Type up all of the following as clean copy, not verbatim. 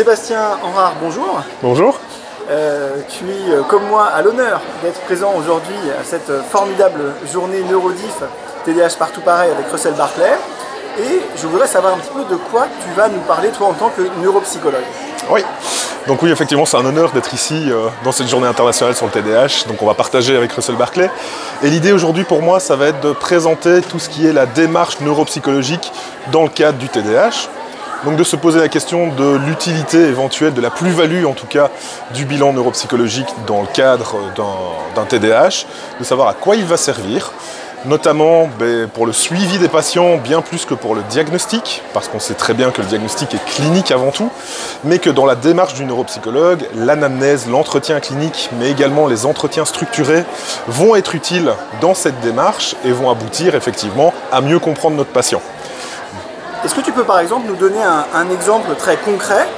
Sébastien Henrard, bonjour. Bonjour. Tu es, comme moi, à l'honneur d'être présent aujourd'hui à cette formidable journée Neurodif TDAH Partout Pareil avec Russell Barclay. Et je voudrais savoir un petit peu de quoi tu vas nous parler, toi, en tant que neuropsychologue. Oui. Donc oui, effectivement, c'est un honneur d'être ici dans cette journée internationale sur le TDAH. Donc on va partager avec Russell Barclay. Et l'idée aujourd'hui pour moi, ça va être de présenter tout ce qui est la démarche neuropsychologique dans le cadre du TDAH. Donc de se poser la question de l'utilité éventuelle, de la plus-value en tout cas, du bilan neuropsychologique dans le cadre d'un TDAH, de savoir à quoi il va servir, notamment pour le suivi des patients, bien plus que pour le diagnostic, parce qu'on sait très bien que le diagnostic est clinique avant tout, mais que dans la démarche du neuropsychologue, l'anamnèse, l'entretien clinique, mais également les entretiens structurés vont être utiles dans cette démarche et vont aboutir effectivement à mieux comprendre notre patient. Est-ce que tu peux par exemple nous donner un exemple très concret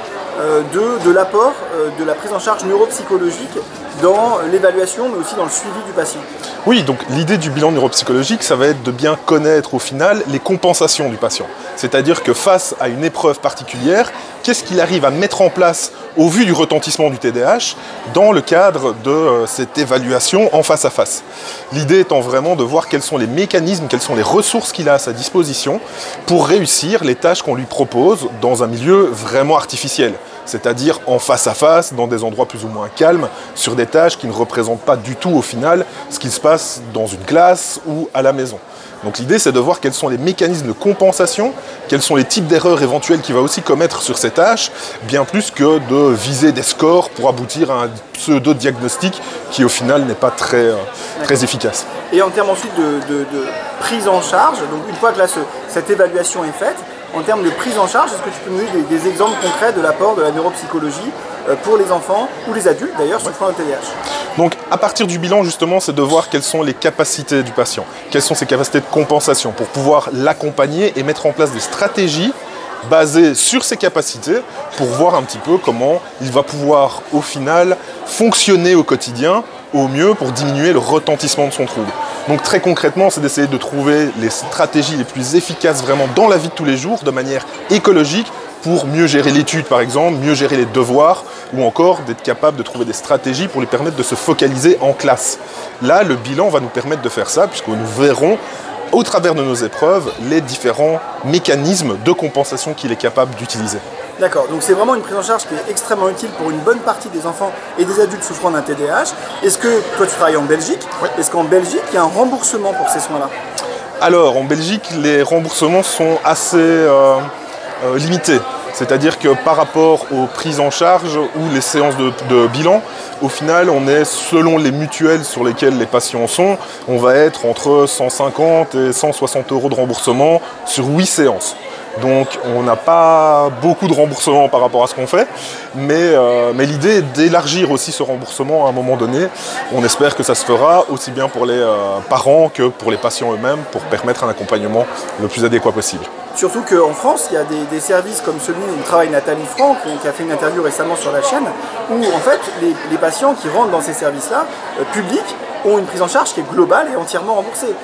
de l'apport de la prise en charge neuropsychologique dans l'évaluation mais aussi dans le suivi du patient? Oui, donc l'idée du bilan neuropsychologique, ça va être de bien connaître au final les compensations du patient. C'est-à-dire que face à une épreuve particulière, qu'est-ce qu'il arrive à mettre en place au vu du retentissement du TDAH dans le cadre de cette évaluation en face à face. L'idée étant vraiment de voir quels sont les mécanismes, quelles sont les ressources qu'il a à sa disposition pour réussir les tâches qu'on lui propose dans un milieu vraiment artificiel. C'est-à-dire en face à face, dans des endroits plus ou moins calmes, sur des tâches qui ne représentent pas du tout au final ce qui se passe dans une classe ou à la maison. Donc l'idée c'est de voir quels sont les mécanismes de compensation, quels sont les types d'erreurs éventuelles qu'il va aussi commettre sur ces tâches, bien plus que de viser des scores pour aboutir à un pseudo-diagnostic qui au final n'est pas très efficace. Et en termes ensuite de prise en charge, donc une fois que là, cette évaluation est faite, en termes de prise en charge, est-ce que tu peux nous donner des exemples concrets de l'apport de la neuropsychologie pour les enfants ou les adultes d'ailleurs souffrant d'un TDAH? Donc à partir du bilan justement, c'est de voir quelles sont les capacités du patient, quelles sont ses capacités de compensation pour pouvoir l'accompagner et mettre en place des stratégies basées sur ses capacités pour voir un petit peu comment il va pouvoir au final fonctionner au quotidien au mieux pour diminuer le retentissement de son trouble. Donc très concrètement, c'est d'essayer de trouver les stratégies les plus efficaces vraiment dans la vie de tous les jours, de manière écologique, pour mieux gérer l'étude par exemple, mieux gérer les devoirs, ou encore d'être capable de trouver des stratégies pour lui permettre de se focaliser en classe. Là, le bilan va nous permettre de faire ça, puisque nous verrons au travers de nos épreuves les différents mécanismes de compensation qu'il est capable d'utiliser. D'accord, donc c'est vraiment une prise en charge qui est extrêmement utile pour une bonne partie des enfants et des adultes souffrant d'un TDAH. Est-ce que toi tu travailles en Belgique? Oui. Est-ce qu'en Belgique il y a un remboursement pour ces soins-là? Alors en Belgique les remboursements sont assez limités. C'est-à-dire que par rapport aux prises en charge ou les séances de bilan, au final, on est, selon les mutuelles sur lesquelles les patients sont, on va être entre 150 et 160 € de remboursement sur 8 séances. Donc on n'a pas beaucoup de remboursement par rapport à ce qu'on fait, mais l'idée est d'élargir aussi ce remboursement à un moment donné. On espère que ça se fera aussi bien pour les parents que pour les patients eux-mêmes pour permettre un accompagnement le plus adéquat possible. Surtout qu'en France, il y a des services comme celui où travaille Nathalie Franck, qui a fait une interview récemment sur la chaîne, où en fait les patients qui rentrent dans ces services-là, publics, ont une prise en charge qui est globale et entièrement remboursée.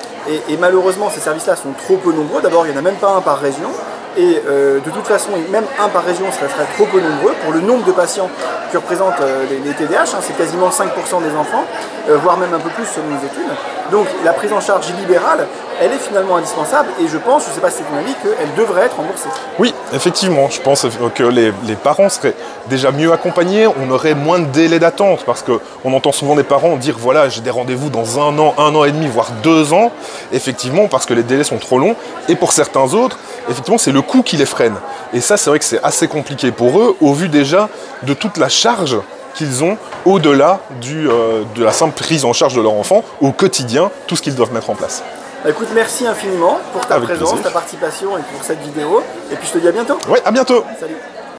Et malheureusement, ces services-là sont trop peu nombreux. D'abord, il n'y en a même pas un par région. Et de toute façon, même un par région serait trop peu nombreux pour le nombre de patients que représentent les TDAH. C'est quasiment 5% des enfants, voire même un peu plus selon les études. Donc la prise en charge libérale, elle est finalement indispensable et je pense, je ne sais pas si c'est ton avis, qu'elle devrait être remboursée. Oui, effectivement, je pense que les parents seraient déjà mieux accompagnés, on aurait moins de délais d'attente parce qu'on entend souvent des parents dire voilà, j'ai des rendez-vous dans 1 an et demi, voire 2 ans, effectivement, parce que les délais sont trop longs et pour certains autres, effectivement, c'est le coût qui les freine. Et ça, c'est vrai que c'est assez compliqué pour eux au vu déjà de toute la charge qu'ils ont au-delà de la simple prise en charge de leur enfant au quotidien, tout ce qu'ils doivent mettre en place. Écoute, merci infiniment pour ta présence, ta participation et pour cette vidéo. Et puis je te dis à bientôt. Oui, à bientôt. Salut.